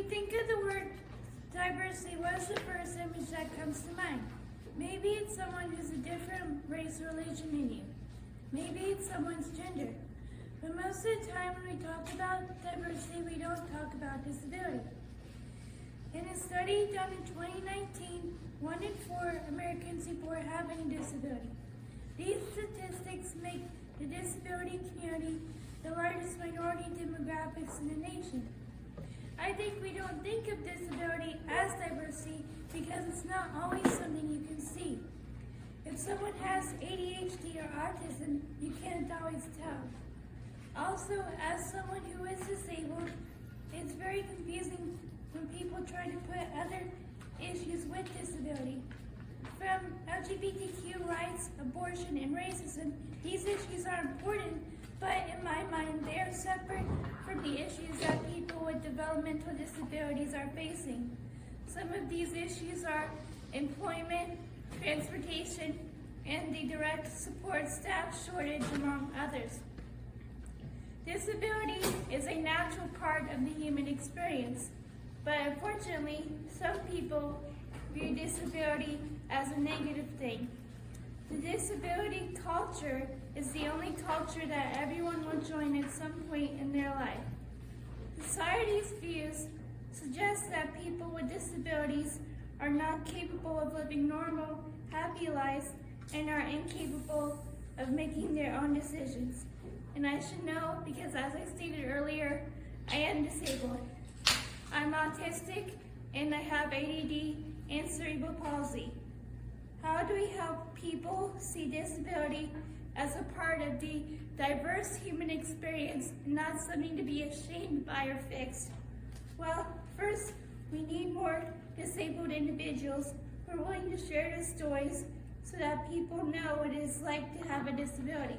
we think of the word diversity, what's the first image that comes to mind? Maybe it's someone who's a different race or religion than you. Maybe it's someone's gender. But most of the time when we talk about diversity, we don't talk about disability. In a study done in 2019, 1 in 4 Americans report having a disability. These statistics make the disability community the largest minority demographics in the nation. I think we don't think of disability as diversity because it's not always something you can see. If someone has ADHD or autism, you can't always tell. Also, as someone who is disabled, it's very confusing when people try to put other issues with disability. From LGBTQ rights, abortion, and racism, these issues are important, but in my mind, they are separate from the issues that people with developmental disabilities are facing. Some of these issues are employment, transportation, and the direct support staff shortage, among others. Disability is a natural part of the human experience, but unfortunately, some people view disability as a negative thing. The disability culture is the only culture that everyone will join at some point in their life. Society's views suggest that people with disabilities are not capable of living normal, happy lives and are incapable of making their own decisions. And I should know because, as I stated earlier, I am disabled. I'm autistic and I have ADD and cerebral palsy. How do we help people see disability as a part of the diverse human experience and not something to be ashamed by or fixed? Well, first, we need more disabled individuals who are willing to share their stories so that people know what it is like to have a disability.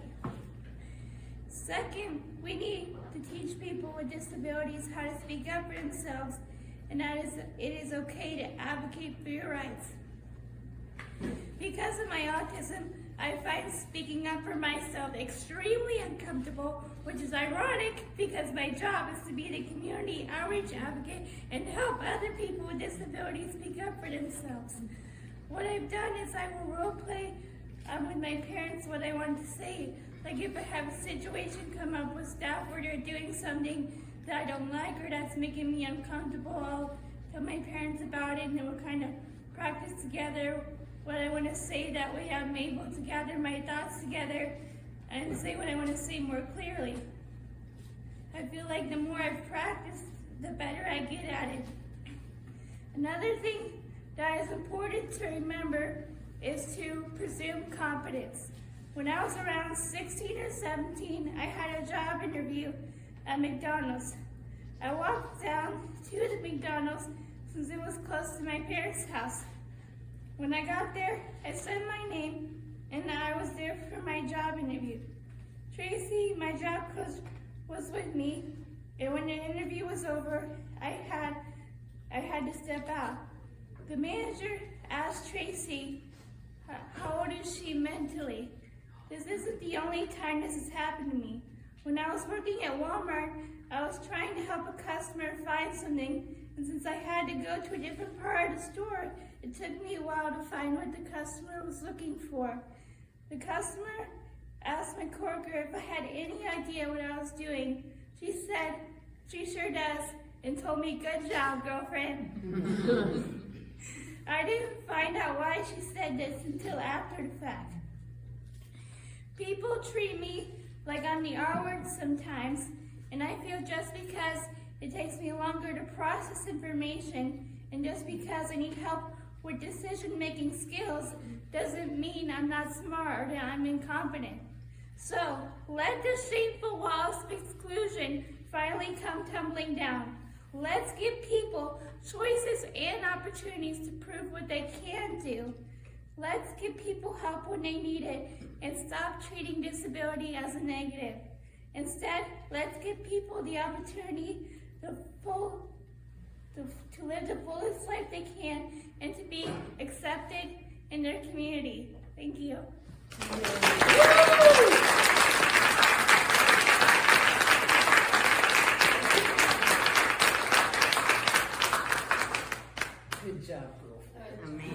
Second, we need to teach people with disabilities how to speak up for themselves and that it is okay to advocate for your rights. Because of my autism, I find speaking up for myself extremely uncomfortable, which is ironic because my job is to be the community outreach advocate and help other people with disabilities speak up for themselves. What I've done is I will role play with my parents what I want to say. Like if I have a situation come up with staff where they're doing something that I don't like or that's making me uncomfortable, I'll tell my parents about it and then we'll kind of practice together what I want to say. That way I'm able to gather my thoughts together and say what I want to say more clearly. I feel like the more I've practiced, the better I get at it. Another thing that is important to remember is to presume competence. When I was around 16 or 17, I had a job interview at McDonald's. I walked down to the McDonald's since it was close to my parents' house. When I got there, I said my name and I was there for my job interview. Tracy, my job coach, was with me, and when the interview was over, I had to step out. The manager asked Tracy, how old is she mentally? This isn't the only time this has happened to me. When I was working at Walmart, I was trying to help a customer find something, and since I had to go to a different part of the store, it took me a while to find what the customer was looking for. The customer asked my coworker if I had any idea what I was doing. She said, she sure does, and told me, good job, girlfriend. I didn't find out why she said this until after the fact. People treat me like I'm the R word sometimes, and I feel just because it takes me longer to process information and just because I need help with decision-making skills doesn't mean I'm not smart or that I'm incompetent. So let the shameful walls of exclusion finally come tumbling down. Let's give people choices and opportunities to prove what they can do. Let's give people help when they need it and stop treating disability as a negative. Instead, let's give people the opportunity to live the fullest life they can and to be accepted in their community. Thank you. Good job, girl. Amazing.